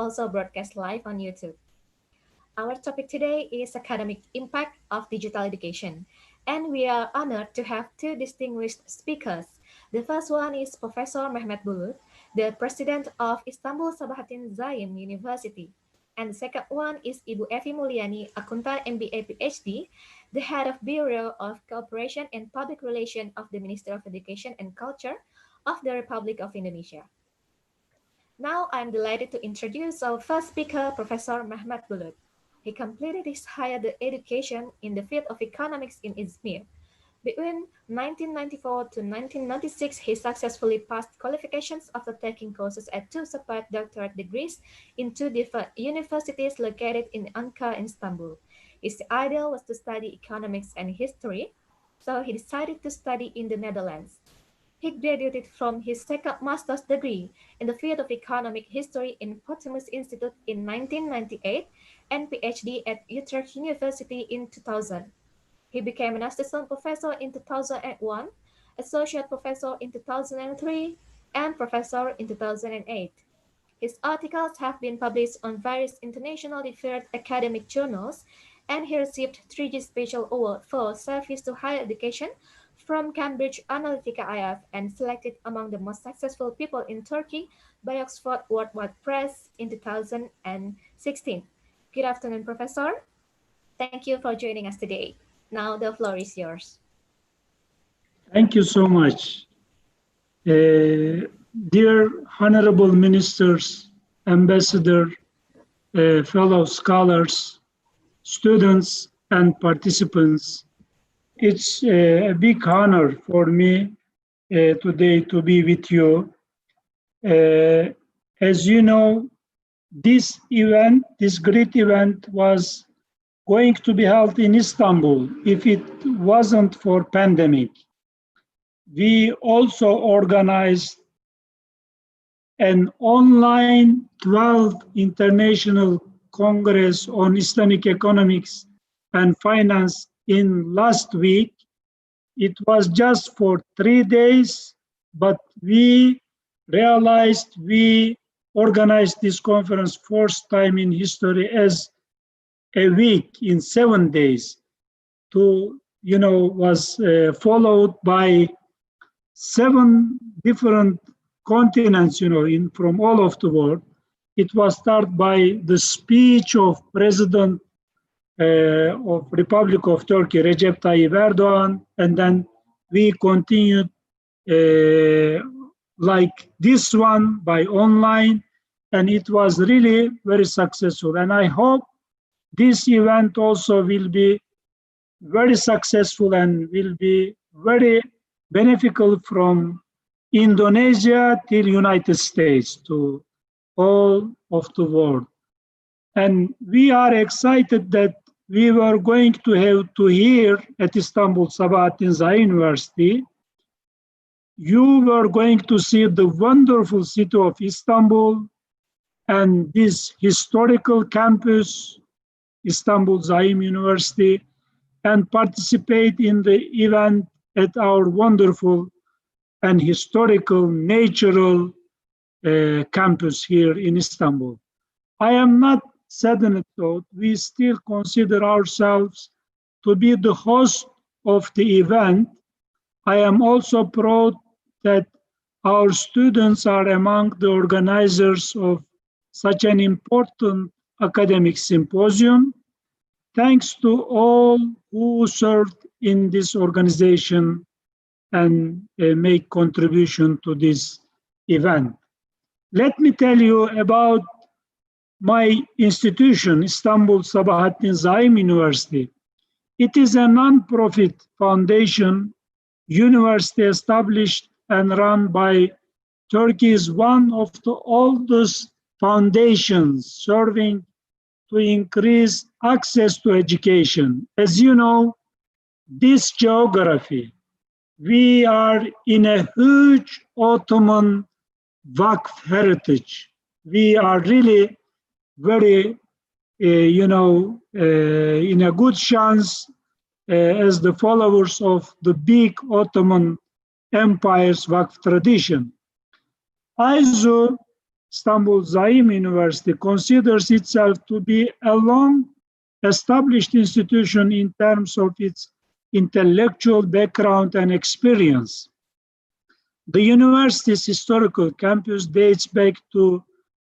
also broadcast live on YouTube. Our topic today is academic impact of digital education, and we are honored to have two distinguished speakers. The first one is Professor Mehmet Bulut, the president of Istanbul Sabahattin Zaim University. And the second one is Ibu Evi Mulyani, Akuntan MBA PhD, the head of Bureau of Cooperation and Public Relations of the Ministry of Education and Culture of the Republic of Indonesia. Now I'm delighted to introduce our first speaker, Professor Mehmet Bulut. He completed his higher education in the field of economics in Izmir. Between 1994 to 1996, he successfully passed qualifications after taking courses at two separate doctorate degrees in two different universities located in Ankara and Istanbul. His ideal was to study economics and history, so he decided to study in the Netherlands. He graduated from his second master's degree in the field of economic history in Potsdam Institute in 1998 and PhD at Utrecht University in 2000. He became an assistant professor in 2001, associate professor in 2003, and professor in 2008. His articles have been published on various internationally referred academic journals, and he received 3G Special Award for service to higher education from Cambridge Analytica IF and selected among the most successful people in Turkey by Oxford Worldwide Press in 2016. Good afternoon, Professor. Thank you for joining us today. Now the floor is yours. Thank you so much. Dear honorable ministers, ambassador, fellow scholars, students, and participants, it's a big honor for me today to be with you. As you know, this great event was going to be held in Istanbul if it wasn't for pandemic. We also organized an online 12th International Congress on Islamic Economics and Finance in last week. It was just for 3 days, but we realized we organized this conference first time in history as a week in 7 days was followed by 7 different continents, from all of the world. It was started by the speech of President of Republic of Turkey, Recep Tayyip Erdogan, and then we continued like this one by online, and it was really very successful. And I hope this event also will be very successful and will be very beneficial from Indonesia till United States to all of the world. And we are excited that we were going to have to hear at Istanbul Sabahattin Zaim University. You were going to see the wonderful city of Istanbul and this historical campus, Istanbul Zaim University, and participate in the event at our wonderful and historical natural campus here in Istanbul. I am not saddened though, we still consider ourselves to be the host of the event. I am also proud that our students are among the organizers of such an important academic symposium. Thanks to all who served in this organization and make contribution to this event. Let me tell you about my institution, Istanbul Sabahattin Zaim University. It is a non-profit foundation university established and run by Turkey's one of the oldest foundations serving to increase access to education. As you know, this geography, we are in a huge Ottoman Vakf heritage. We are really very, in a good chance as the followers of the big Ottoman Empire's Vakf tradition. AIZU Istanbul Zaim University considers itself to be a long-established institution in terms of its intellectual background and experience. The university's historical campus dates back to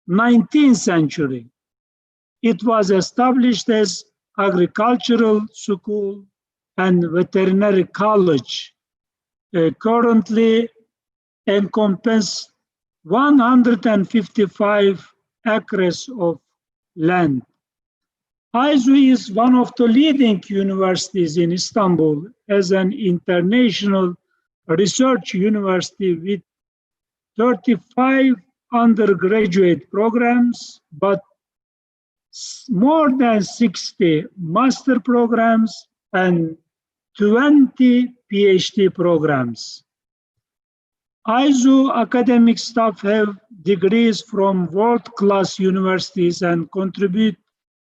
19th century. It was established as agricultural school and veterinary college. Currently encompass 155 acres of land. AIZU is one of the leading universities in Istanbul as an international research university with 35 undergraduate programs, but more than 60 master programs and 20 PhD programs. AIZU academic staff have degrees from world-class universities and contribute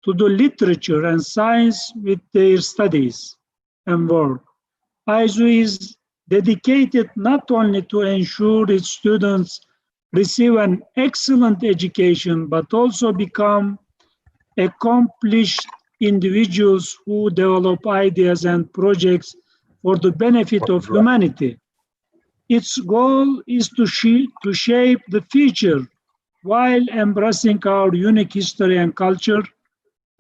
to the literature and science with their studies and work. AIZU is dedicated not only to ensure its students receive an excellent education, but also become accomplished individuals who develop ideas and projects for the benefit of humanity. Its goal is to shape the future while embracing our unique history and culture.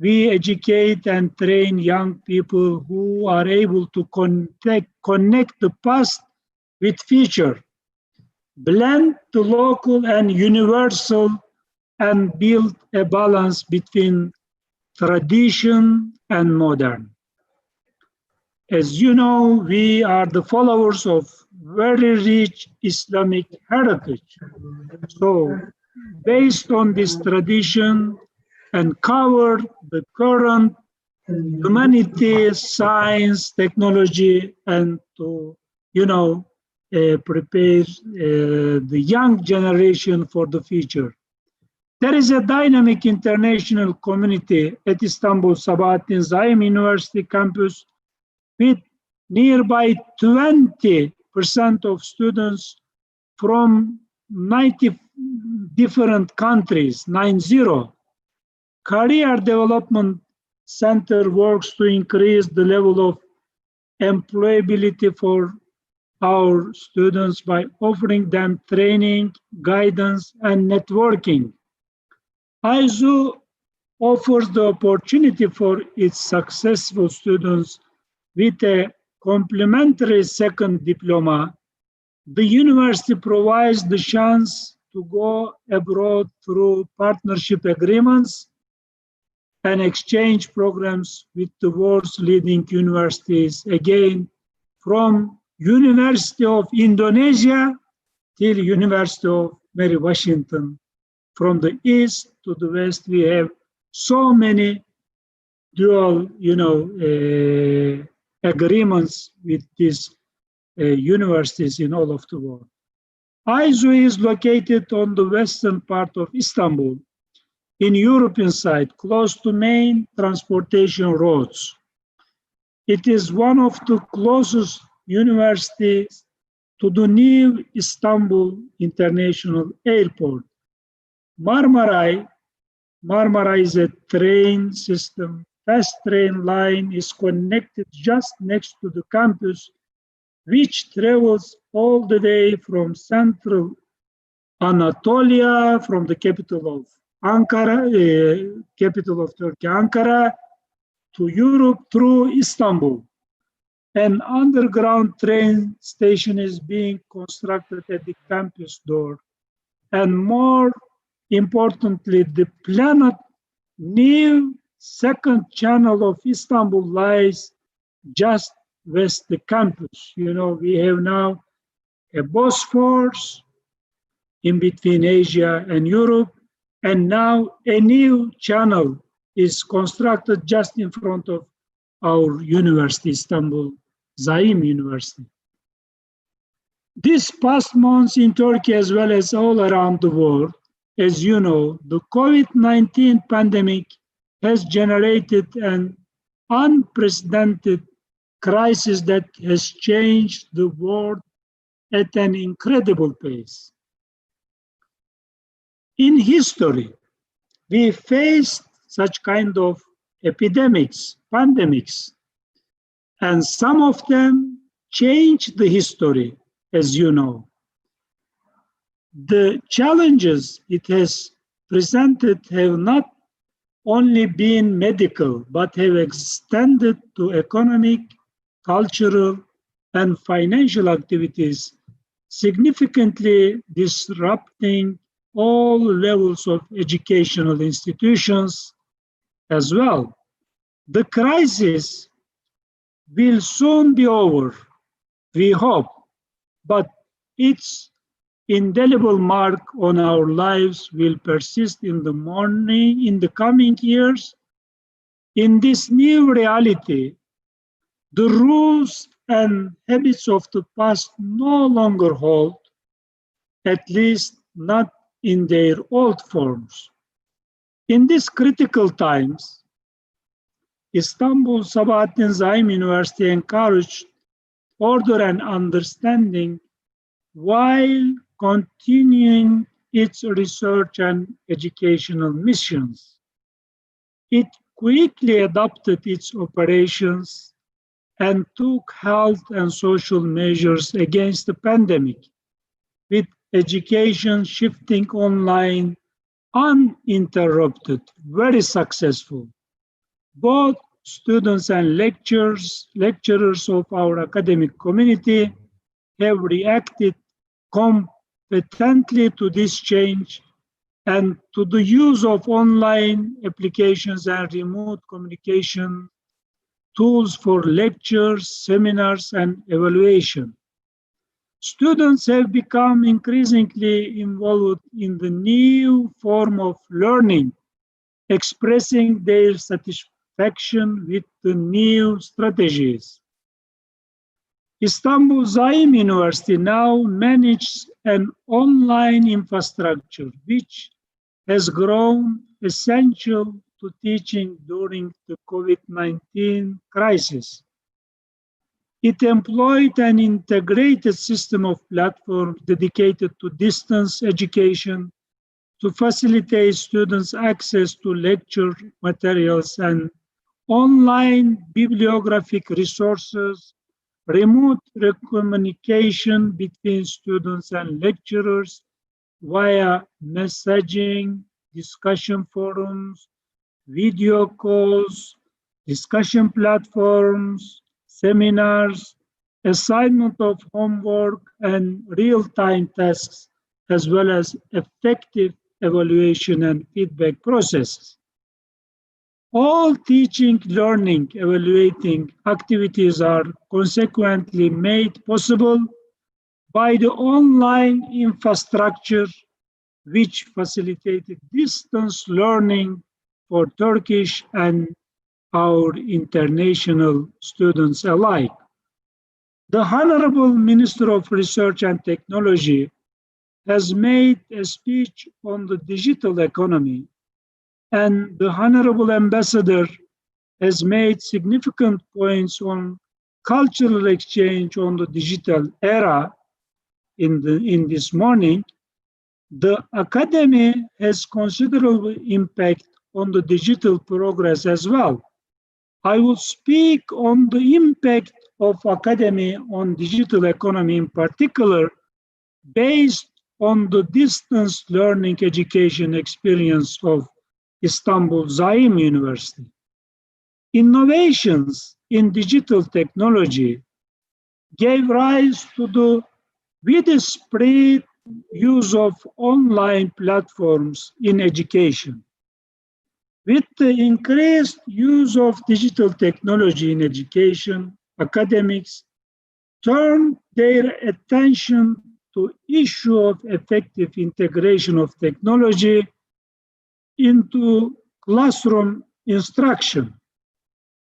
We educate and train young people who are able to connect the past with future, blend the local and universal, and build a balance between tradition and modern. As you know, we are the followers of very rich Islamic heritage. So, based on this tradition and cover the current humanity, science, technology, and to, prepare the young generation for the future. There is a dynamic international community at Istanbul Sabahattin Zaim University campus with nearby 20% of students from 90 different countries, 90. Career Development Center works to increase the level of employability for our students by offering them training, guidance, and networking. AIZU offers the opportunity for its successful students with a complementary second diploma. The university provides the chance to go abroad through partnership agreements and exchange programs with the world's leading universities, again, from University of Indonesia till University of Mary Washington. From the east to the west, we have so many dual, agreements with these universities in all of the world. AIZU is located on the western part of Istanbul, in European side, close to main transportation roads. It is one of the closest universities to the new Istanbul International Airport. Marmaray is a train system. Fast train line is connected just next to the campus, which travels all the way from central Anatolia, from the capital of Ankara, capital of Turkey, Ankara, to Europe through Istanbul. An underground train station is being constructed at the campus door. And more importantly, the planned new second channel of Istanbul lies just west the campus. We have now a Bosphorus in between Asia and Europe, and now a new channel is constructed just in front of our university, Istanbul Zaim University. These past months in Turkey as well as all around the world, as you know, the COVID-19 pandemic has generated an unprecedented crisis that has changed the world at an incredible pace. In history, we faced such kind of epidemics, pandemics, and some of them changed the history, as you know. The challenges it has presented have not only been medical, but have extended to economic, cultural, and financial activities, significantly disrupting all levels of educational institutions as well. The crisis will soon be over, we hope, but its indelible mark on our lives will persist in the coming years. In this new reality, the rules and habits of the past no longer hold, at least not in their old forms. In these critical times, Istanbul Sabahattin Zaim University encouraged order and understanding while continuing its research and educational missions. It quickly adapted its operations and took health and social measures against the pandemic, with education shifting online uninterrupted, very successful. Both students and lecturers of our academic community have reacted competently to this change and to the use of online applications and remote communication tools for lectures, seminars, and evaluation. Students have become increasingly involved in the new form of learning, expressing their satisfaction with the new strategies. Istanbul Zaim University now manages an online infrastructure which has grown essential to teaching during the COVID-19 crisis. It employed an integrated system of platforms dedicated to distance education to facilitate students' access to lecture materials and online bibliographic resources, remote communication between students and lecturers via messaging, discussion forums, video calls, discussion platforms, seminars, assignment of homework, and real-time tasks, as well as effective evaluation and feedback processes. All teaching, learning, evaluating activities are consequently made possible by the online infrastructure which facilitated distance learning for Turkish and our international students alike. The Honorable Minister of Research and Technology has made a speech on the digital economy, and the Honorable Ambassador has made significant points on cultural exchange on the digital era in this morning. The academy has considerable impact on the digital progress as well. I will speak on the impact of academy on digital economy in particular, based on the distance learning education experience of Istanbul Zaim University. Innovations in digital technology gave rise to the widespread use of online platforms in education. With the increased use of digital technology in education, academics turn their attention to issue of effective integration of technology into classroom instruction.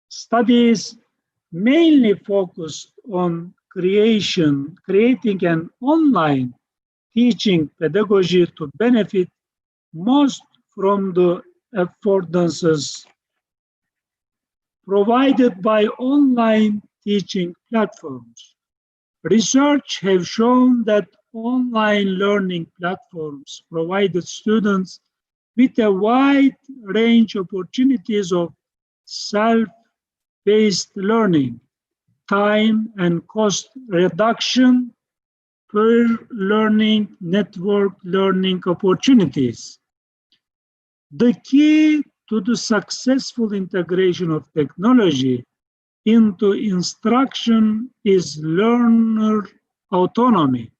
Studies mainly focused on creating an online teaching pedagogy to benefit most from the affordances provided by online teaching platforms. Research has shown that online learning platforms provided students with a wide range of opportunities of self-paced learning, time and cost reduction, peer learning, network learning opportunities. The key to the successful integration of technology into instruction is learner autonomy.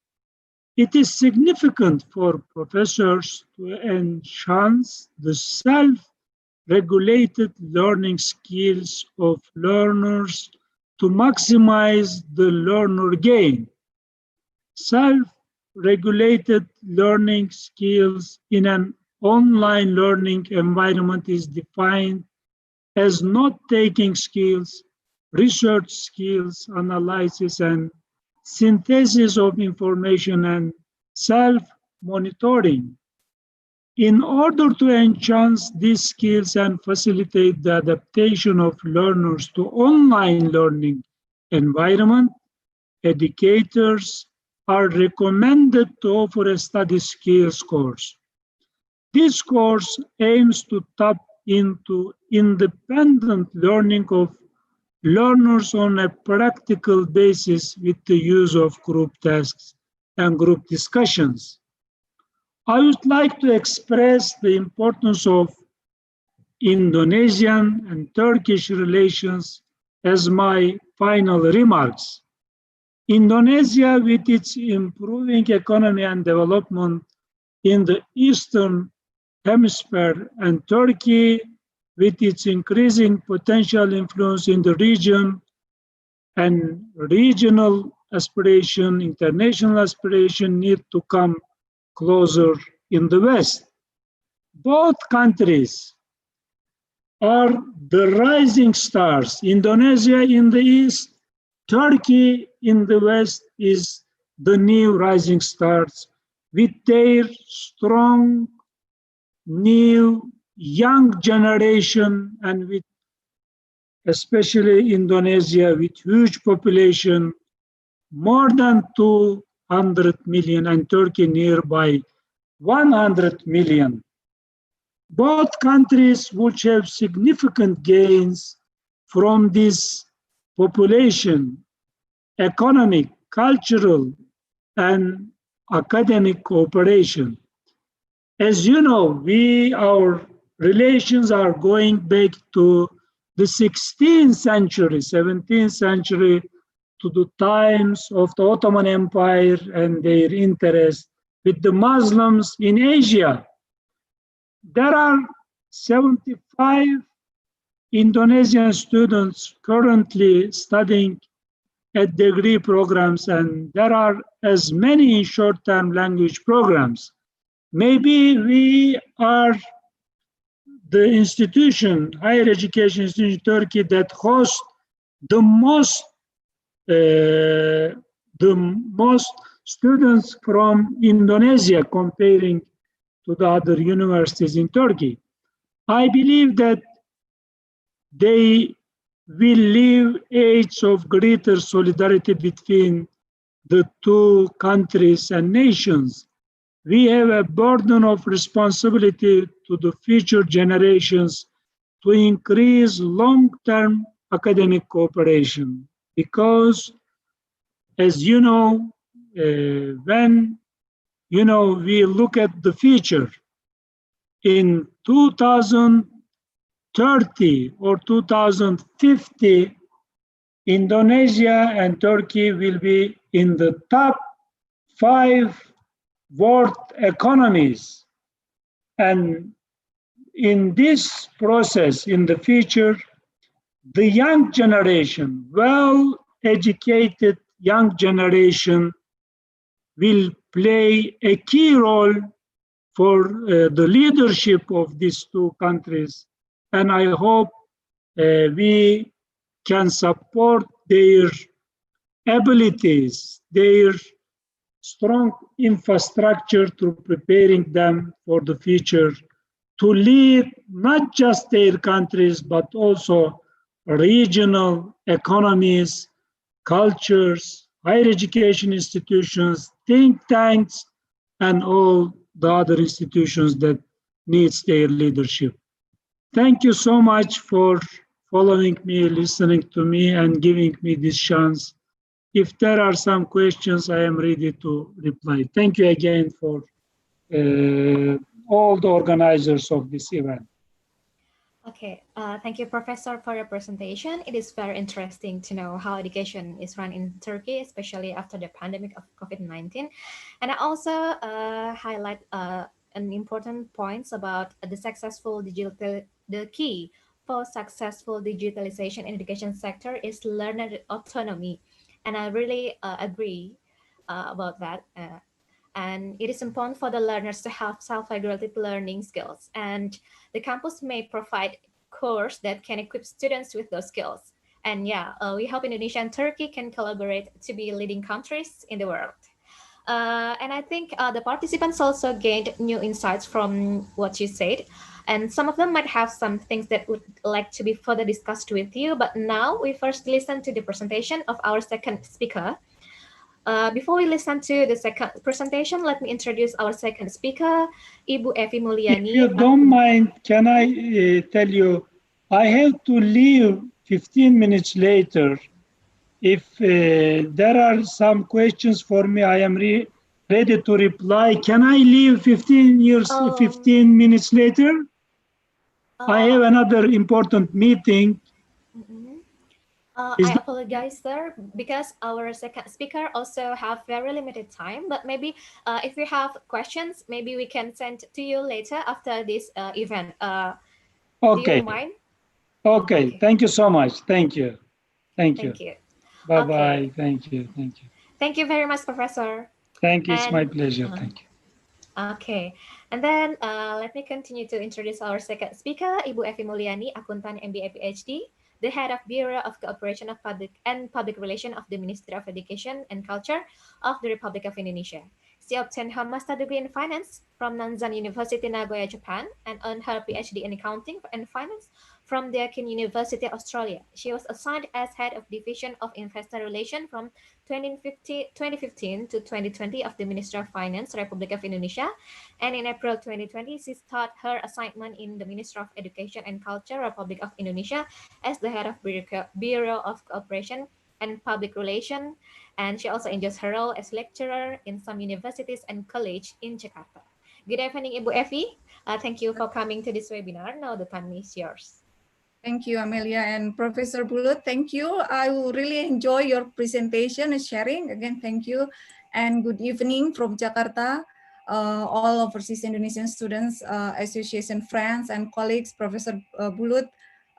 It is significant for professors to enhance the self-regulated learning skills of learners to maximize the learner gain. Self-regulated learning skills in an online learning environment is defined as note-taking skills, research skills, analysis and synthesis of information, and self-monitoring. In order to enhance these skills and facilitate the adaptation of learners to online learning environment, educators are recommended to offer a study skills course. This course aims to tap into independent learning of learners on a practical basis with the use of group tasks and group discussions. I would like to express the importance of Indonesian and Turkish relations as my final remarks. Indonesia, with its improving economy and development in the Eastern Hemisphere, and Turkey, with its increasing potential influence in the region and regional aspiration, international aspiration, need to come closer in the West. Both countries are the rising stars. Indonesia in the East, Turkey in the West is the new rising stars with their strong, new, young generation, and with especially Indonesia with huge population, more than 200 million, and Turkey nearby 100 million. Both countries which have significant gains from this population, economic, cultural, and academic cooperation. As you know, our relations are going back to the 16th century, 17th century, to the times of the Ottoman Empire and their interest with the Muslims in Asia. There are 75 Indonesian students currently studying at degree programs, and there are as many short-term language programs. Maybe we are the institution, higher education institution in Turkey, that hosts the most students from Indonesia comparing to the other universities in Turkey. I believe that they will leave age of greater solidarity between the two countries and nations. We have a burden of responsibility to the future generations to increase long-term academic cooperation. Because, as you know, when we look at the future, in 2030 or 2050, Indonesia and Turkey will be in the top 5 world economies. And in this process, in the future, the young generation, well-educated young generation, will play a key role for the leadership of these two countries. And I hope we can support their abilities, their strong infrastructure to preparing them for the future to lead not just their countries, but also regional economies, cultures, higher education institutions, think tanks, and all the other institutions that needs their leadership. Thank you so much for following me, listening to me, and giving me this chance. If there are some questions, I am ready to reply. Thank you again for all the organizers of this event. Okay, thank you, Professor, for your presentation. It is very interesting to know how education is run in Turkey, especially after the pandemic of COVID-19. And I also highlight an important points about the successful digital. The key for successful digitalization in education sector is learner autonomy, and I really agree about that. And it is important for the learners to have self-regulated learning skills, and the campus may provide course that can equip students with those skills. And yeah, we hope Indonesia and Turkey can collaborate to be leading countries in the world. And I think the participants also gained new insights from what you said, and some of them might have some things that would like to be further discussed with you. But now we first listen to the presentation of our second speaker. Before we listen to the second presentation, let me introduce our second speaker, Ibu Evi If Mulyani. you don't mind, can I tell you, I have to leave 15 minutes later. If there are some questions for me, I am ready to reply. Can I leave 15 Um, minutes later? I have uh, another important meeting. mhm. Is I that apologize, sir, because our second speaker also have very limited time. But maybe if you have questions, maybe we can send to you later after this event. Do you okay? mind? Okay. Okay, Thank you so much. Thank you. Thank you. thank you. Bye Okay, bye. Thank you. Thank you. thank you very much, Professor. Thank you. It's my And pleasure. Thank you. okay, and then let me continue to introduce our second speaker, Ibu Evi Mulyani, akuntan MBA PhD, the head of Bureau of Cooperation of Public Relation of the Ministry of Education and Culture of the Republic of Indonesia. She obtained her master degree in finance from Nanzan University, Nagoya, Japan, and earned her PhD in accounting and finance from Deakin University, Australia. She was assigned as head of Division of Investor Relations from 2015 to 2020 of the Ministry of Finance, Republic of Indonesia, and in April 2020, she started her assignment in the Ministry of Education and Culture, Republic of Indonesia, as the head of Bureau of Cooperation and Public Relations, and she also enjoys her role as lecturer in some universities and college in Jakarta. Good evening, Ibu Evi. Thank you for coming to this webinar. Now the time is yours. Thank you, Amelia and Professor Bulut. Thank you. I will really enjoy your presentation and sharing. Again, thank you. And good evening from Jakarta, all overseas Indonesian students, association friends and colleagues, Professor Bulut.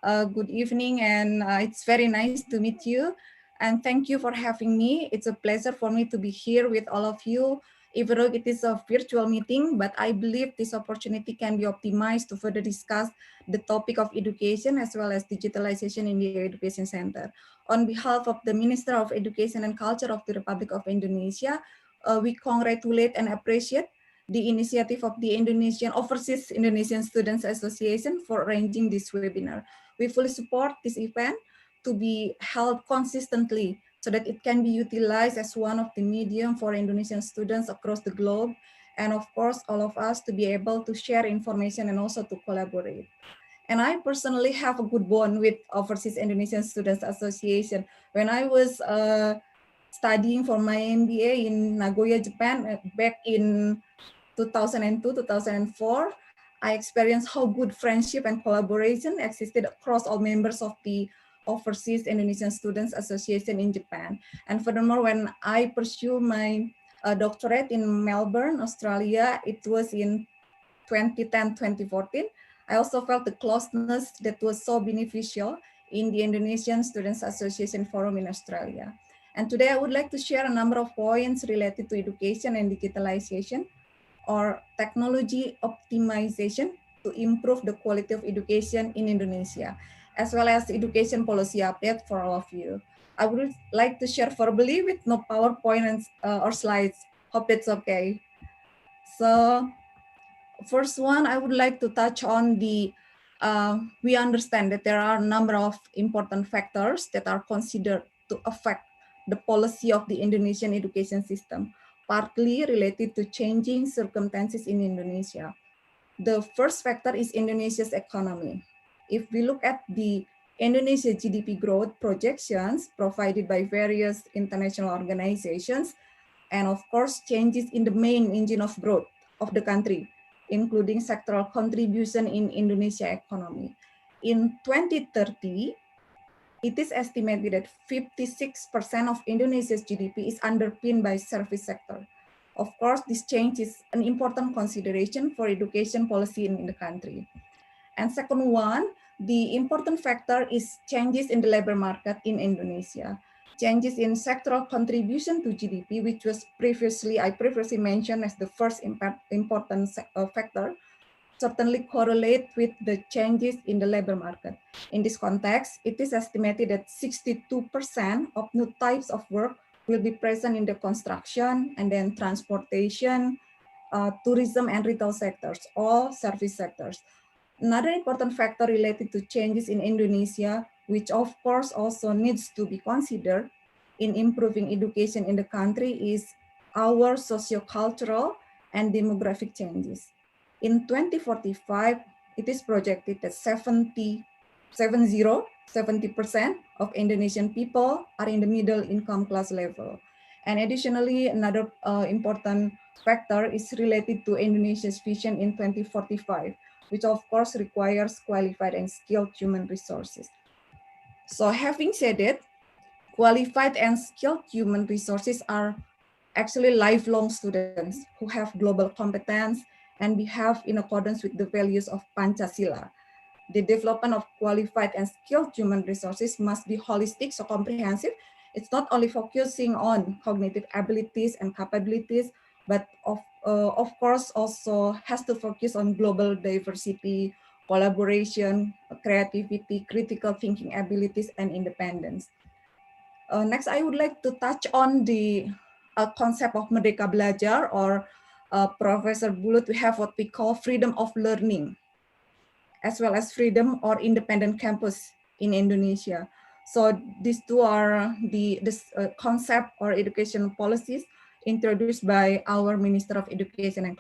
Good evening, and it's very nice to meet you. And thank you for having me. It's a pleasure for me to be here with all of you, even though it is a virtual meeting, but I believe this opportunity can be optimized to further discuss the topic of education as well as digitalization in the Education Center. On behalf of the Minister of Education and Culture of the Republic of Indonesia, we congratulate and appreciate the initiative of the Overseas Indonesian Students Association for arranging this webinar. We fully support this event to be held consistently so that it can be utilized as one of the medium for Indonesian students across the globe, and of course, all of us to be able to share information and also to collaborate. And I personally have a good bond with Overseas Indonesian Students Association. When I was studying for my MBA in Nagoya, Japan, back in 2002, 2004, I experienced how good friendship and collaboration existed across all members of the Overseas Indonesian Students Association in Japan. And furthermore, when I pursued my doctorate in Melbourne, Australia, it was in 2010, 2014, I also felt the closeness that was so beneficial in the Indonesian Students Association Forum in Australia. And today I would like to share a number of points related to education and digitalization or technology optimization to improve the quality of education in Indonesia, as well as education policy update for all of you. I would like to share verbally with no PowerPoint and, or slides. Hope it's okay. So first one, I would like to touch on we understand that there are a number of important factors that are considered to affect the policy of the Indonesian education system. partly related to changing circumstances in Indonesia. The first factor is Indonesia's economy. If we look at the Indonesia GDP growth projections provided by various international organizations, and of course, changes in the main engine of growth of the country, including sectoral contribution in Indonesia economy. In 2030, it is estimated that 56% of Indonesia's GDP is underpinned by service sector. Of course, this change is an important consideration for education policy in the country. And second one, the important factor is changes in the labor market in Indonesia. Changes in sectoral contribution to GDP, which was I previously mentioned as the first important factor, certainly correlate with the changes in the labor market. In this context, it is estimated that 62% of new types of work will be present in the construction and then transportation, tourism and retail sectors, all service sectors. Another important factor related to changes in Indonesia, which of course also needs to be considered in improving education in the country, is our socio-cultural and demographic changes. In 2045, it is projected that 70% of Indonesian people are in the middle income class level. And additionally, another important factor is related to Indonesia's vision in 2045, which of course requires qualified and skilled human resources. So having said it, qualified and skilled human resources are actually lifelong students who have global competence and behave in accordance with the values of Pancasila. The development of qualified and skilled human resources must be holistic, so comprehensive. It's not only focusing on cognitive abilities and capabilities, but of course also has to focus on global diversity, collaboration, creativity, critical thinking abilities, and independence. Next, I would like to touch on the concept of Merdeka Belajar, or Professor Bulut, we have what we call freedom of learning, as well as freedom or independent campus in Indonesia. So these two are this concept or education policies introduced by our Minister of Education and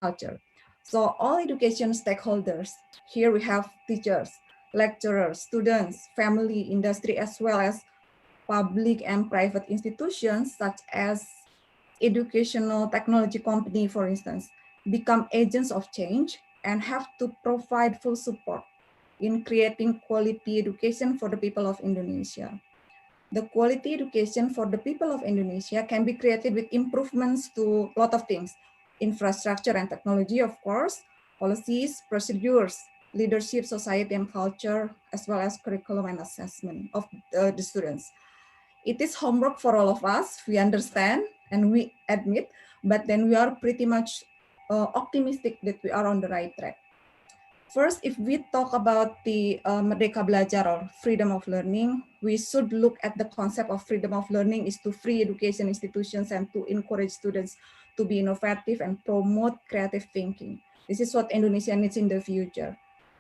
Culture. So all education stakeholders, here we have teachers, lecturers, students, family, industry, as well as public and private institutions such as educational technology company, for instance, become agents of change and have to provide full support in creating quality education for the people of Indonesia. The quality education for the people of Indonesia can be created with improvements to a lot of things: infrastructure and technology, of course, policies, procedures, leadership, society and culture, as well as curriculum and assessment of the students. It is homework for all of us, we understand and we admit, but then we are pretty much optimistic that we are on the right track. First, if we talk about the Merdeka Belajar or freedom of learning, we should look at the concept of freedom of learning is to free education institutions and to encourage students to be innovative and promote creative thinking. This is what Indonesia needs in the future.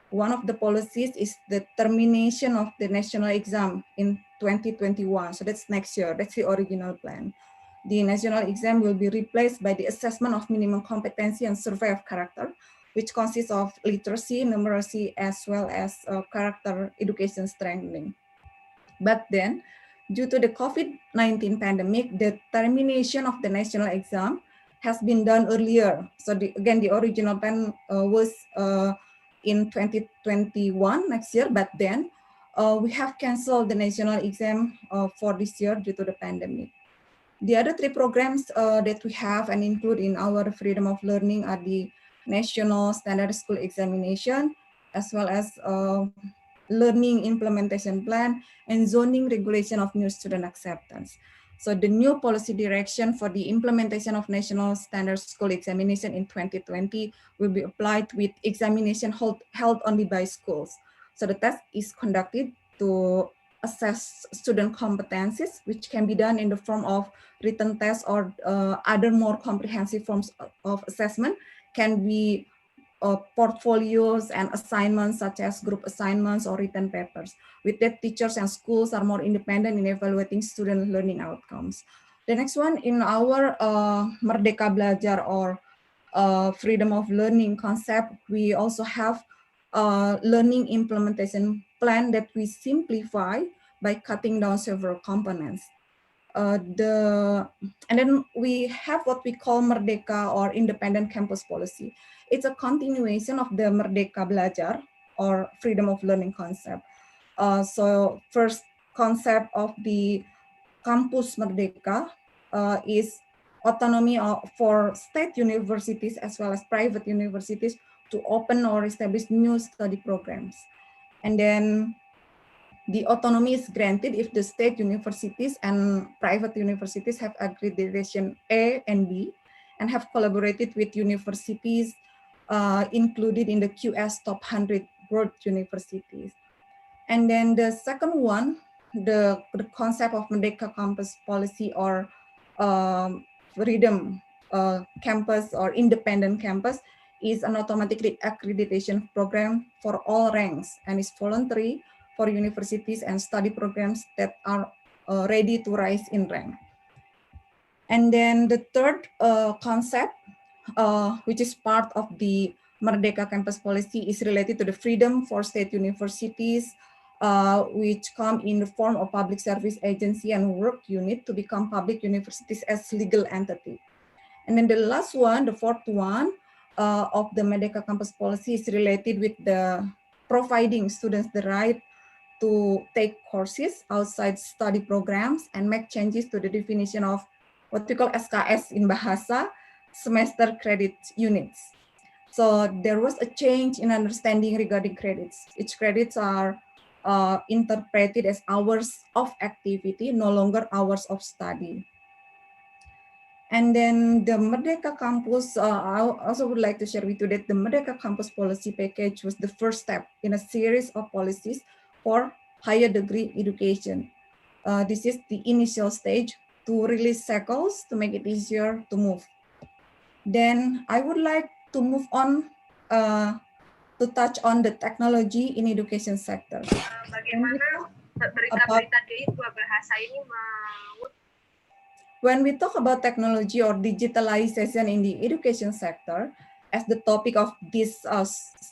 One of the policies is the termination of the national exam in 2021. So that's next year, that's the original plan. The national exam will be replaced by the assessment of minimum competency and survey of character, which consists of literacy, numeracy, as well as character education strengthening. But then, due to the COVID-19 pandemic, the termination of the national exam has been done earlier. So again, the original plan was in 2021, next year, but then we have canceled the national exam for this year due to the pandemic. The other three programs that we have and include in our freedom of learning are the National Standard School Examination, as well as Learning Implementation Plan and Zoning Regulation of New Student Acceptance. So the new policy direction for the implementation of National Standard School Examination in 2020 will be applied with examination held only by schools. So the test is conducted to assess student competencies, which can be done in the form of written tests or other more comprehensive forms of assessment, can be portfolios and assignments such as group assignments or written papers. With that, teachers and schools are more independent in evaluating student learning outcomes. The next one, in our Merdeka Belajar or freedom of learning concept, we also have a learning implementation plan that we simplify by cutting down several components. And then we have what we call Merdeka or independent campus policy. It's a continuation of the Merdeka Belajar or freedom of learning concept. So first concept of the Campus Merdeka is autonomy for state universities as well as private universities to open or establish new study programs. And then the autonomy is granted if the state universities and private universities have accreditation A and B and have collaborated with universities included in the QS Top 100 World Universities. And then the second one, the concept of Merdeka Campus Policy or freedom campus or independent campus is an automatic accreditation program for all ranks and is voluntary for universities and study programs that are ready to rise in rank. And then the third concept, which is part of the Merdeka Campus Policy, is related to the freedom for state universities, which come in the form of public service agency and work unit to become public universities as legal entity. And then the last one, the fourth one of the Merdeka Campus Policy is related with the providing students the right to take courses outside study programs and make changes to the definition of what we call SKS in Bahasa, semester credit units. So there was a change in understanding regarding credits. Each credits are interpreted as hours of activity, no longer hours of study. And then the Merdeka Campus, I also would like to share with you that the Merdeka Campus Policy Package was the first step in a series of policies for higher degree education. This is the initial stage to release cycles to make it easier to move. Then I would like to move on to touch on the technology in education sector. Bagaimana berita-berita dari dua bahasa ini When we talk about technology or digitalization in the education sector, as the topic of this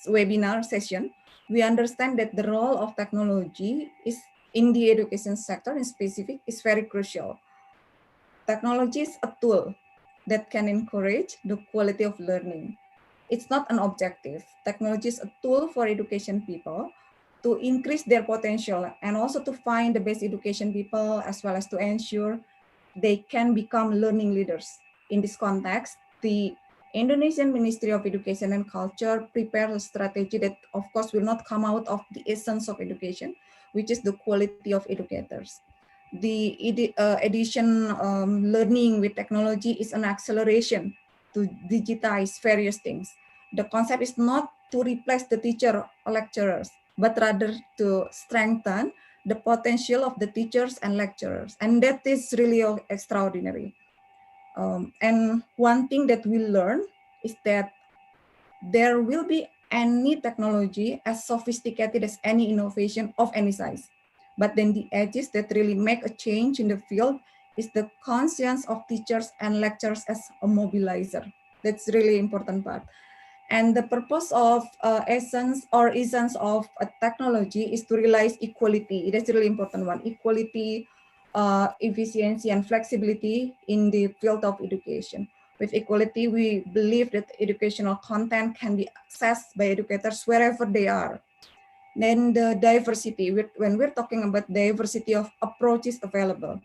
webinar session, we understand that the role of technology is in the education sector in specific is very crucial. Technology is a tool that can encourage the quality of learning. It's not an objective. Technology is a tool for education people to increase their potential and also to find the best education people as well as to ensure they can become learning leaders. In this context, the Indonesian Ministry of Education and Culture prepared a strategy that, of course, will not come out of the essence of education, which is the quality of educators. The edition learning with technology is an acceleration to digitize various things. The concept is not to replace the teacher or lecturers, but rather to strengthen the potential of the teachers and lecturers. And that is really extraordinary. And one thing that we learn is that there will be any technology as sophisticated as any innovation of any size. But then the edges that really make a change in the field is the conscience of teachers and lecturers as a mobilizer. That's really important part. And the purpose of essence of a technology is to realize equality. That's a really important one. Equality, efficiency, and flexibility in the field of education. With equality, we believe that educational content can be accessed by educators wherever they are. Then the diversity, when we're talking about diversity of approaches available,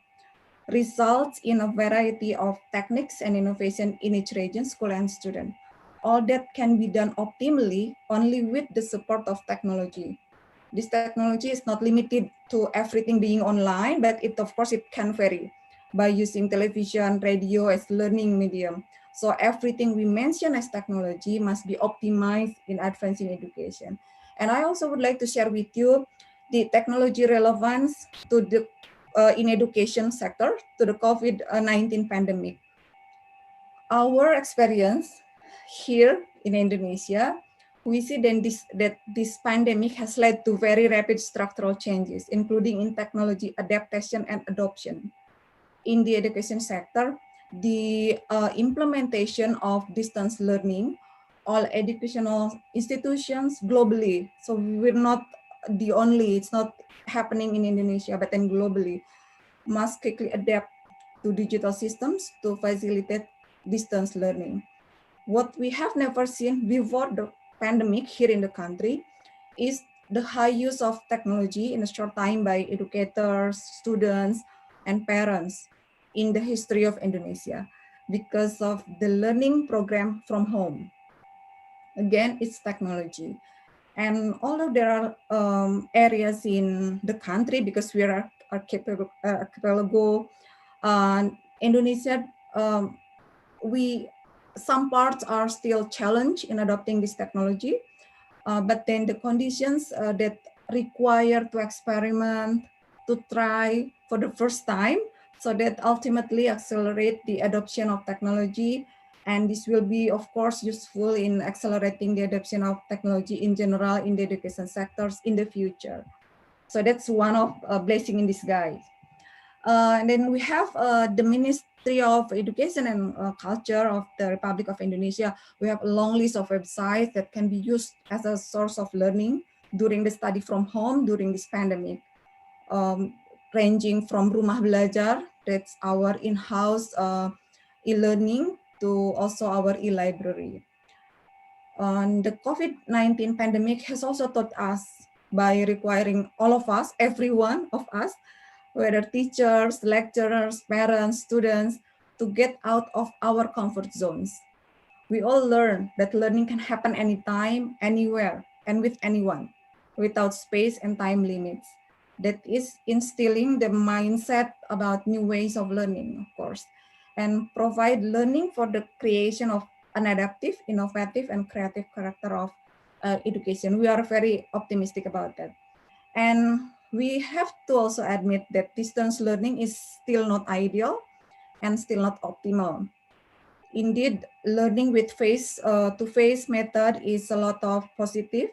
results in a variety of techniques and innovation in each region, school and student. All that can be done optimally only with the support of technology. This technology is not limited to everything being online, but of course it can vary by using television, radio as learning medium. So everything we mention as technology must be optimized in advancing education. And I also would like to share with you the technology relevance to the in education sector to the COVID-19 pandemic. Our experience here in Indonesia, we see then that this pandemic has led to very rapid structural changes, including in technology adaptation and adoption. in the education sector, the implementation of distance learning, all educational institutions globally. So we're not the only, it's not happening in Indonesia, but then globally, must quickly adapt to digital systems to facilitate distance learning. What we have never seen before the pandemic here in the country is the high use of technology in a short time by educators, students, and parents in the history of Indonesia because of the learning program from home. Again, it's technology. And although there are areas in the country, because we are archipelago, Indonesia, some parts are still challenged in adopting this technology, but then the conditions that require to experiment, to try for the first time, so that ultimately accelerate the adoption of technology. And this will be, of course, useful in accelerating the adoption of technology in general in the education sectors in the future. So that's one of blessing in disguise. And then we have the Ministry of Education and Culture of the Republic of Indonesia. We have a long list of websites that can be used as a source of learning during the study from home during this pandemic, ranging from Rumah Belajar, that's our in-house e-learning, to also our e-library. The COVID-19 pandemic has also taught us by requiring all of us, every one of us, whether teachers, lecturers, parents, students, to get out of our comfort zones. We all learn that learning can happen anytime, anywhere, and with anyone, without space and time limits. That is instilling the mindset about new ways of learning, of course, and provide learning for the creation of an adaptive, innovative, and creative character of education. We are very optimistic about that. And we have to also admit that distance learning is still not ideal and still not optimal. Indeed, learning with face-to-face method is a lot of positive,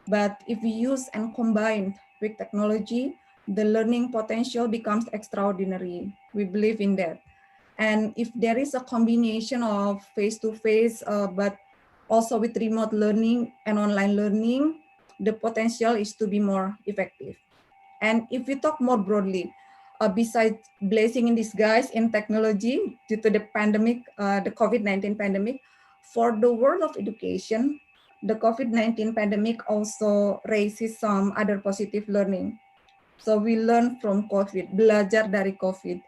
but if we use and combine with technology, the learning potential becomes extraordinary. We believe in that. And if there is a combination of face-to-face, but also with remote learning and online learning, the potential is to be more effective. And if we talk more broadly, besides blessing in disguise in technology due to the pandemic, the COVID-19 pandemic, for the world of education, the COVID-19 pandemic also raises some other positive learning. So we learn from COVID, belajar dari COVID.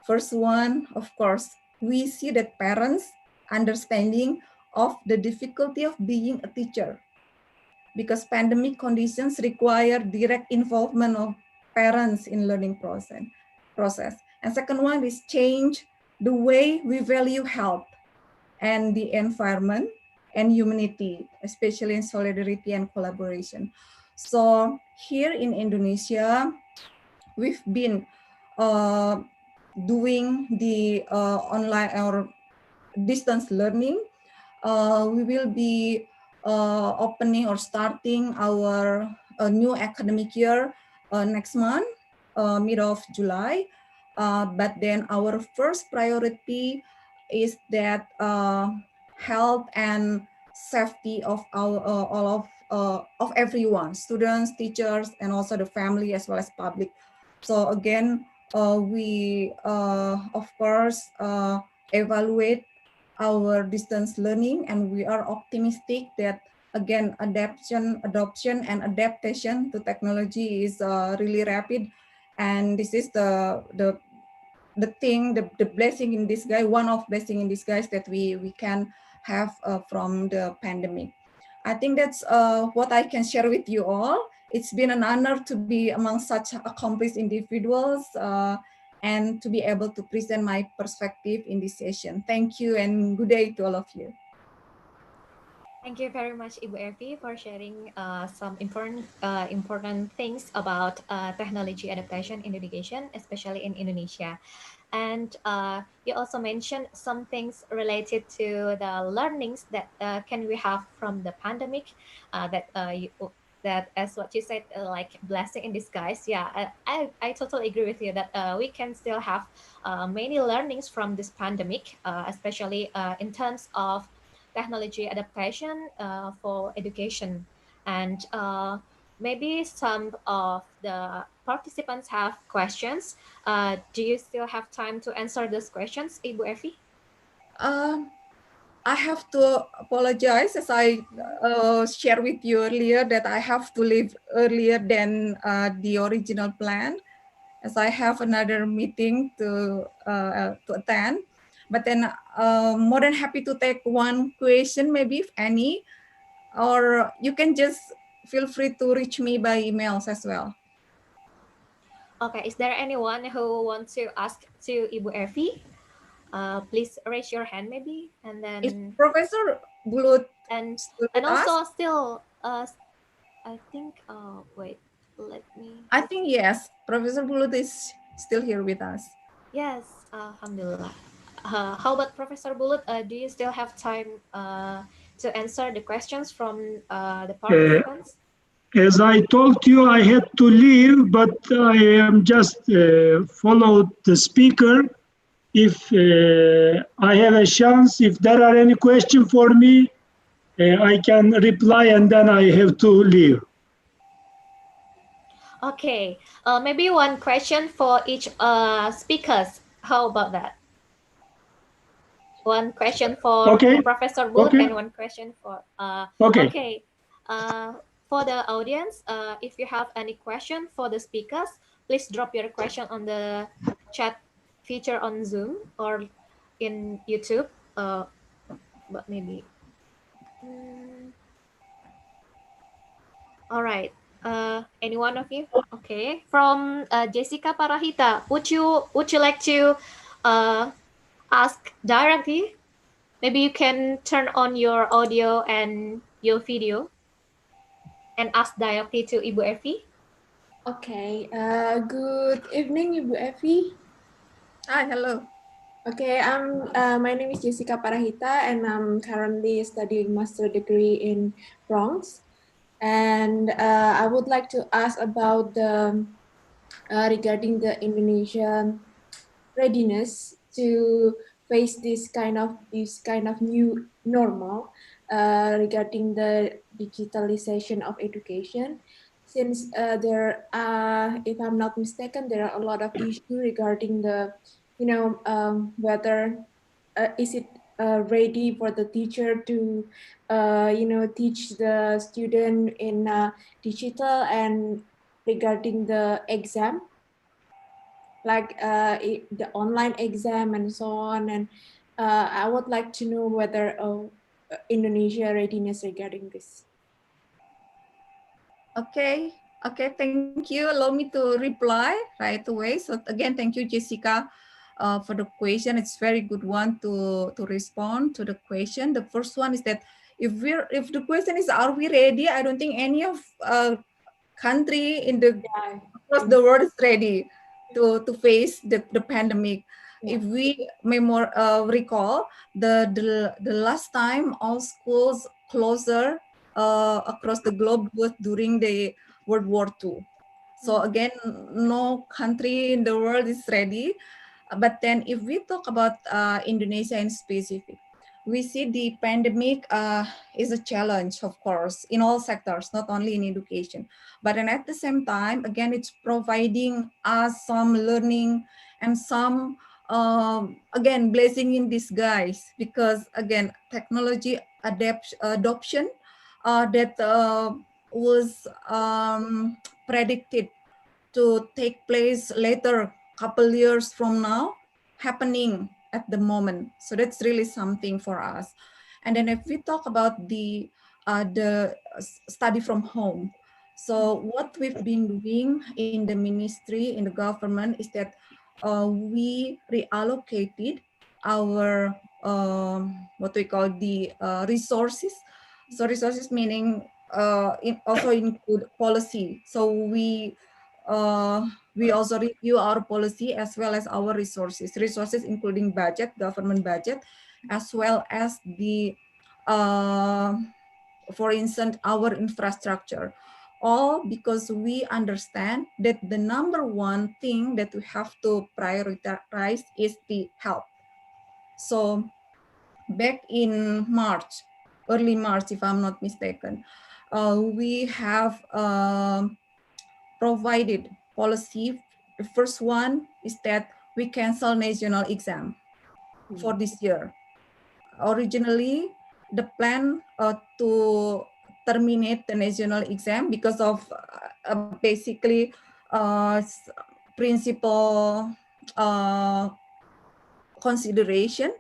First one, of course, we see that parents understanding of the difficulty of being a teacher, because pandemic conditions require direct involvement of parents in learning process. And second one is change the way we value health and the environment and humanity, especially in solidarity and collaboration. So here in Indonesia, we've been doing the online or distance learning. We will be opening or starting our new academic year next month, mid of July. But then our first priority is that health and safety of our all of everyone, students, teachers, and also the family as well as public. So again, we of course evaluate our distance learning, and we are optimistic that again adoption and adaptation to technology is really rapid, and this is the blessing in disguise, one of blessing in disguise that we can have from the pandemic. I think that's what I can share with you all. It's been an honor to be among such accomplished individuals and to be able to present my perspective in this session. Thank you and good day to all of you. Thank you very much, Ibu Evi, for sharing some important things about technology adaptation in education, especially in Indonesia. And you also mentioned some things related to the learnings that can we have from the pandemic that that, as what you said, like blessing in disguise. Yeah, I totally agree with you that we can still have many learnings from this pandemic, especially in terms of technology adaptation for education. And maybe some of the participants have questions. Do you still have time to answer those questions, Ibu Evi? Um, I have to apologize, as I shared with you earlier, that I have to leave earlier than the original plan, as I have another meeting to attend. But then more than happy to take one question, maybe if any, or you can just feel free to reach me by emails as well. Okay, is there anyone who wants to ask to Ibu Evi? Please raise your hand maybe, and Is then Professor Bulut and still and with us? also still I think wait, let me I think yes, Professor Bulut is still here with us. yes, alhamdulillah. How about Professor Bulut? Do you still have time to answer the questions from the Uh, participants? as I told you, I had to leave, but I am just followed the speaker. If I have a chance, if there are any question for me, I can reply and then I have to leave. Okay, maybe one question for each speakers. How about that? One question for Okay, Professor Bulut okay, and one question for okay. okay. Uh, for the audience, if you have any question for the speakers, please drop your question on the chat feature on Zoom or in YouTube. But maybe. Mm, all right. Any one of you? Okay. From Jessica Parahita, would you like to uh, ask directly? Maybe you can turn on your audio and your video and ask directly to Ibu Evi. Okay, good evening, Ibu Evi. Hi, hello. Okay, my name is Jessica Parahita, and I'm currently studying master degree in Bronx. And I would like to ask about the regarding the Indonesian readiness to face this kind of new normal regarding the digitalization of education, since if I'm not mistaken, there are a lot of issues regarding the whether is it ready for the teacher to teach the student in digital, and regarding the exam, like the online exam and so on. And I would like to know whether Indonesia readiness regarding this. Okay, okay, thank you. Allow me to reply right away. So again, thank you, Jessica, for the question. It's very good one to respond to the question. The first one is that if the question is, are we ready? I don't think any of country in the Yeah. across the world is ready to face the pandemic. Yeah. If we may more recall the last time all schools closer across the globe was during the World War II. So again, no country in the world is ready. But then if we talk about Indonesia in specific, we see the pandemic is a challenge, of course, in all sectors, not only in education. But then at the same time, again, it's providing us some learning and some, again, blessing in disguise, because again, technology adoption that was predicted to take place later, couple years from now, happening at the moment. So that's really something for us. And then if we talk about the study from home, so what we've been doing in the ministry, in the government, is that we reallocated our what we call the resources. So resources meaning also include policy. So we also review our policy as well as our resources including budget, government budget, as well as the, for instance, our infrastructure. All because we understand that the number one thing that we have to prioritize is the health. So back in March, early March, if I'm not mistaken, we have provided policy. The first one is that we cancel national exam for this year. Originally, the plan to terminate the national exam because of basically principal consideration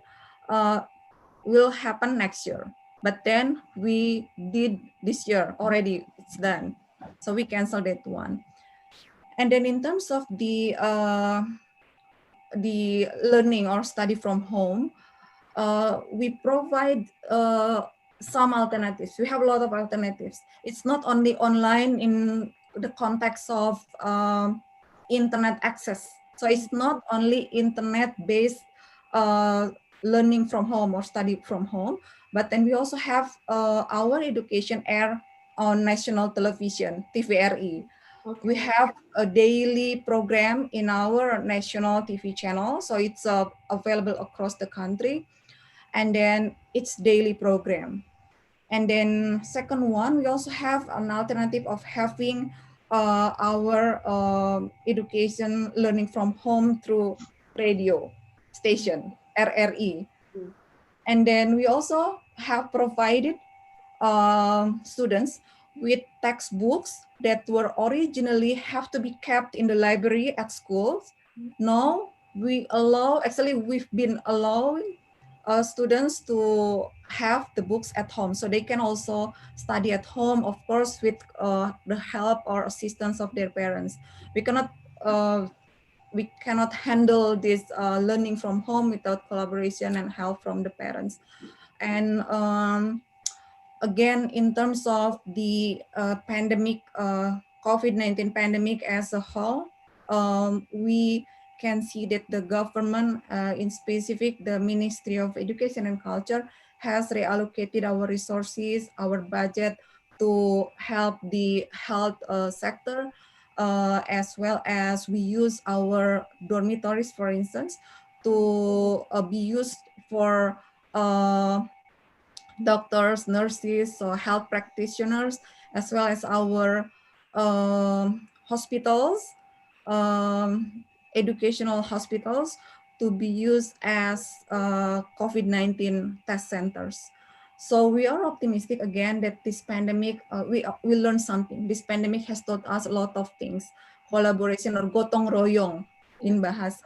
will happen next year. But then we did this year already, it's done. So we canceled that one. And then in terms of the learning or study from home, we provide some alternatives. We have a lot of alternatives. It's not only online in the context of internet access. So it's not only internet-based learning from home or study from home, but then we also have our education air on national television, TVRI. Okay. We have a daily program in our national TV channel, so it's available across the country. And then it's daily program. And then second one, we also have an alternative of having our education learning from home through radio station, RRI. And then we also have provided students with textbooks that were originally have to be kept in the library at schools. Now we allow, actually we've been allowing students to have the books at home, so they can also study at home, of course, with the help or assistance of their parents. We cannot handle this learning from home without collaboration and help from the parents. And again, in terms of the pandemic, COVID-19 pandemic as a whole, we can see that the government, in specific, the Ministry of Education and Culture, has reallocated our resources, our budget to help the health sector, as well as we use our dormitories, for instance, to be used for doctors, nurses, so health practitioners, as well as our hospitals, educational hospitals, to be used as COVID-19 test centers. So we are optimistic again that this pandemic, we learned something. This pandemic has taught us a lot of things, collaboration or gotong royong in bahasa,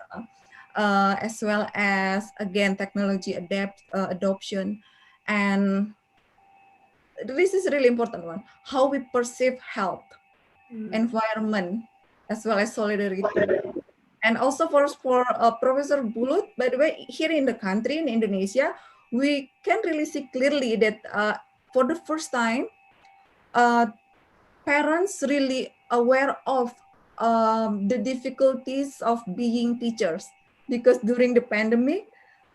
as well as, again, technology adoption. And this is a really important one, how we perceive health, environment, as well as solidarity. And also for Professor Bulut, by the way, here in the country, in Indonesia, we can really see clearly that for the first time, parents really aware of the difficulties of being teachers, because during the pandemic,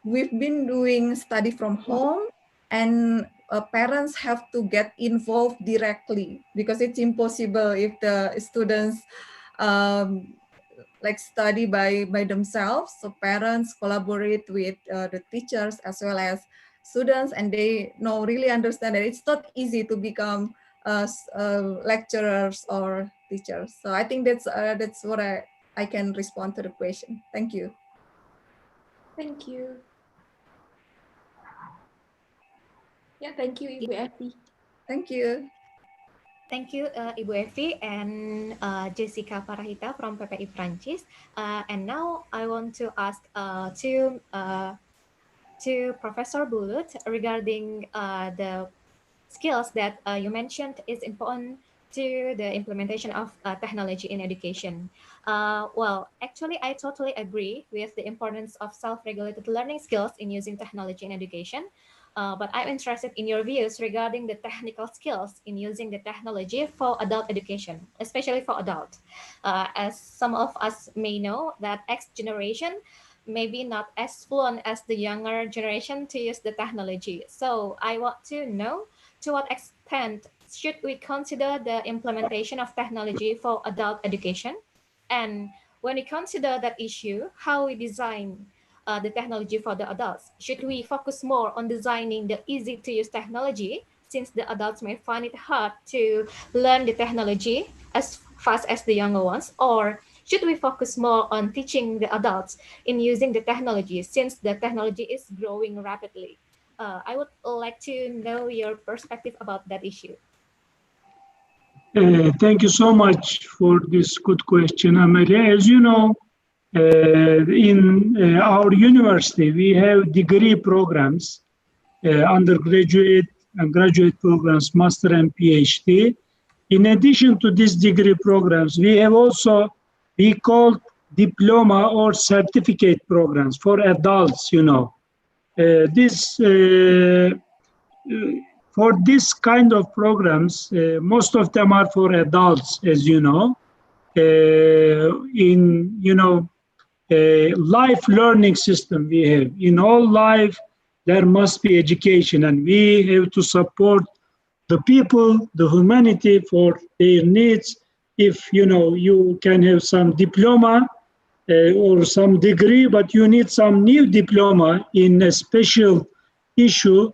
we've been doing study from home, and parents have to get involved directly, because it's impossible if the students like study by themselves. So parents collaborate with the teachers as well as students, and they really understand that it's not easy to become lecturers or teachers. So I think that's what I can respond to the question. Thank you. Thank you. Yeah, thank you, Ibu Effie. Thank you. Thank you, Ibu Evi and Jessica Parahita from PPI Prancis. And now I want to ask to Professor Bulut regarding the skills that you mentioned is important to the implementation of technology in education. Well, actually, I totally agree with the importance of self-regulated learning skills in using technology in education. But I'm interested in your views regarding the technical skills in using the technology for adult education, especially for adults. As some of us may know that X generation maybe not as fluent as the younger generation to use the technology. So I want to know to what extent should we consider the implementation of technology for adult education? And when we consider that issue, how we design the technology for the adults? Should we focus more on designing the easy-to-use technology, since the adults may find it hard to learn the technology as fast as the younger ones? Or should we focus more on teaching the adults in using the technology, since the technology is growing rapidly? I would like to know your perspective about that issue. Thank you so much for this good question, Amelia. As you know, in our university, we have degree programs, undergraduate and graduate programs, master and PhD. In addition to these degree programs, we have also, we call diploma or certificate programs for adults, you know. For this kind of programs, most of them are for adults, as you know. In, you know, life learning system we have. In all life, there must be education, and we have to support the people, the humanity for their needs. If, you know, you can have some diploma or some degree, but you need some new diploma in a special issue,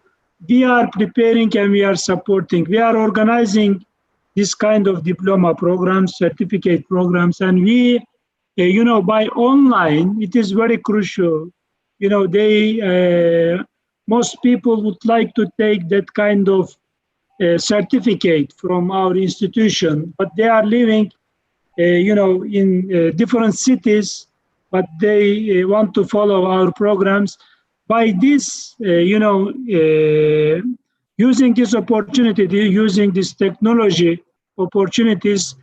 we are preparing and we are supporting. We are organizing this kind of diploma programs, certificate programs, and we, you know, by online, it is very crucial. You know, most people would like to take that kind of certificate from our institution, but they are living, you know, in different cities, but they want to follow our programs. By this, you know, using this opportunity, using this technology opportunities,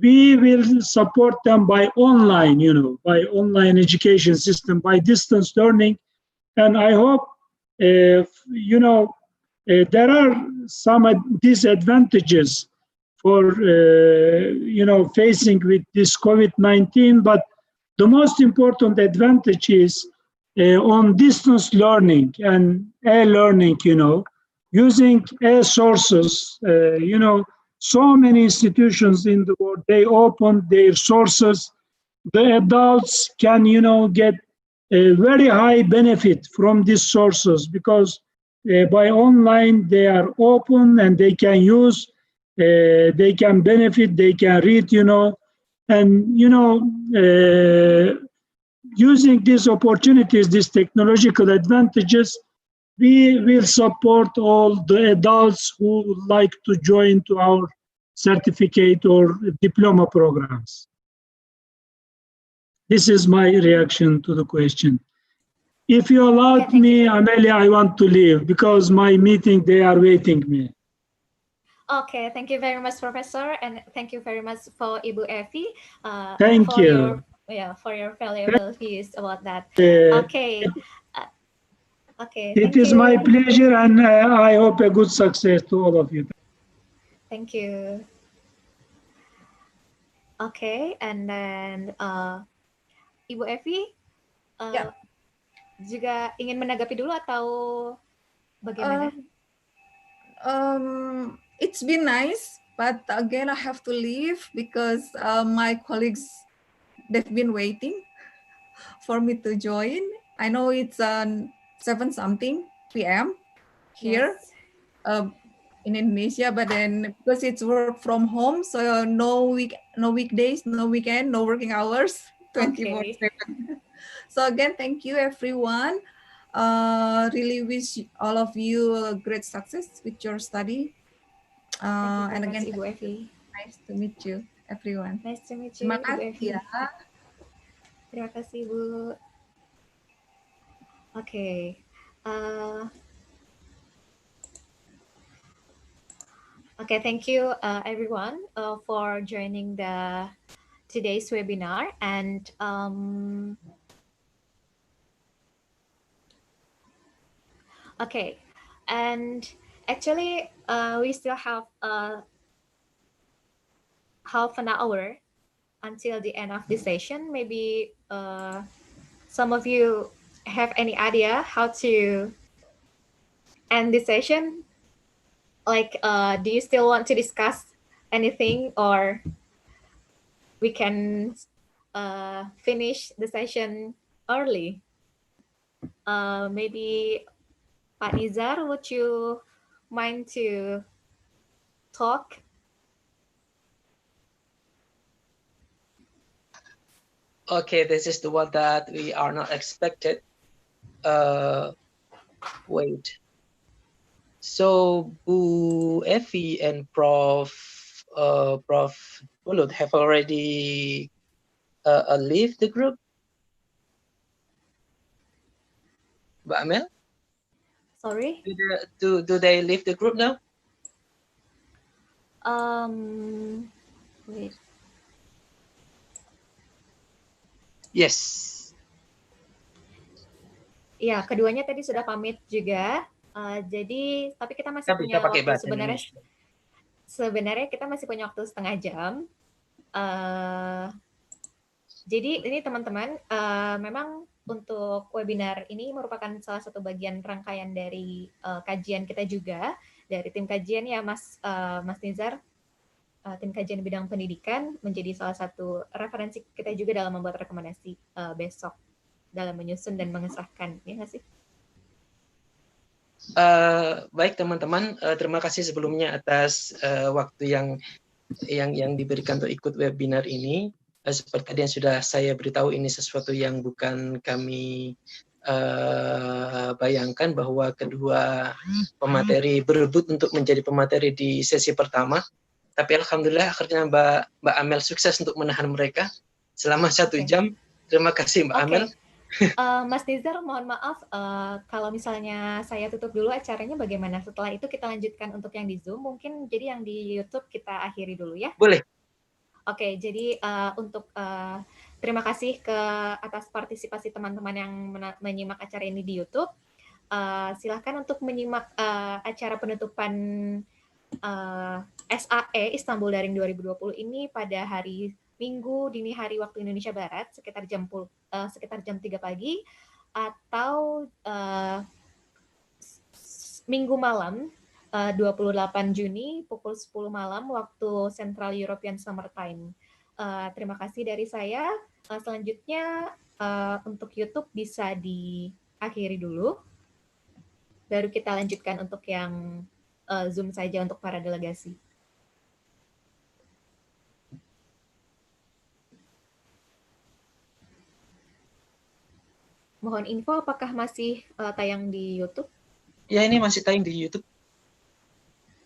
we will support them by online, you know, by online education system, by distance learning. And I hope, you know, there are some disadvantages for, you know, facing with this COVID-19, but the most important advantage is on distance learning and e-learning, you know, using e-sources, you know, so many institutions in the world, they open their sources. The adults can, you know, get a very high benefit from these sources, because by online they are open and they can use, they can benefit, they can read, you know, and, you know, using these opportunities, these technological advantages, we will support all the adults who would like to join to our certificate or diploma programs. This is my reaction to the question. If you allowed me, Amelia, I want to leave because my meeting, they are waiting me. Okay, thank you very much, Professor, and thank you very much for Ibu Evi. Thank you. For your valuable views about that. Okay. Okay. It is my pleasure, and I hope a good success to all of you. Thank you. Okay, and then Ibu Evi juga ingin menanggapi dulu atau bagaimana? It's been nice, but again I have to leave because my colleagues, they've been waiting for me to join. I know it's 7-something p.m. here in Indonesia, but then because it's work from home, so no weekdays, no weekend, no working hours, 24/7. So again, thank you everyone. Really wish all of you a great success with your study. And again, Ibu Evi. Nice to meet you, everyone. Nice to meet you, Terima Ibu kasih Evi. ya. Terima kasih, Ibu. Okay. Okay, thank you everyone for joining today's webinar. And okay, and actually we still have half an hour until the end of the session. Maybe some of you have any idea how to end the session? Like, do you still want to discuss anything, or we can finish the session early? Maybe Pak Nizar, would you mind to talk? Okay, this is the one that we are not expected. Wait. So Bu Evi and Prof. Bulut have already leave the group. Mbak Amel, Sorry. do they leave the group now? Wait. Yes. Ya, keduanya tadi sudah pamit juga. Jadi, tapi kita masih Kita bisa punya pakai waktu bahasa sebenarnya. Indonesia. Sebenarnya kita masih punya waktu setengah jam. Jadi ini teman-teman, memang untuk webinar ini merupakan salah satu bagian rangkaian dari kajian kita juga dari tim kajian ya, Mas Nizar. Tim kajian bidang pendidikan menjadi salah satu referensi kita juga dalam membuat rekomendasi besok dalam menyusun dan mengesahkan, ya nggak sih? Baik teman-teman, terima kasih sebelumnya atas waktu yang diberikan untuk ikut webinar ini. Seperti tadi yang sudah saya beritahu, ini sesuatu yang bukan kami bayangkan, bahwa kedua pemateri berebut untuk menjadi pemateri di sesi pertama. Tapi alhamdulillah akhirnya Mbak Amel sukses untuk menahan mereka selama 1 jam. Terima kasih Mbak Amel. Mas Nizar, mohon maaf kalau misalnya saya tutup dulu acaranya, bagaimana? Setelah itu kita lanjutkan untuk yang di Zoom, mungkin jadi yang di YouTube kita akhiri dulu ya? Boleh. Oke, jadi untuk terima kasih atas partisipasi teman-teman yang menyimak acara ini di YouTube. Silahkan untuk menyimak acara penutupan SAE Istanbul Daring 2020 ini pada hari Minggu dini hari waktu Indonesia Barat sekitar jam 3 pagi, atau Minggu malam 28 Juni pukul 10 malam waktu Central European Summer Time. Terima kasih dari saya. Selanjutnya untuk YouTube bisa diakhiri dulu. Baru kita lanjutkan untuk yang Zoom saja untuk para delegasi. Mohon info apakah masih tayang di YouTube? Ya, ini masih tayang di YouTube.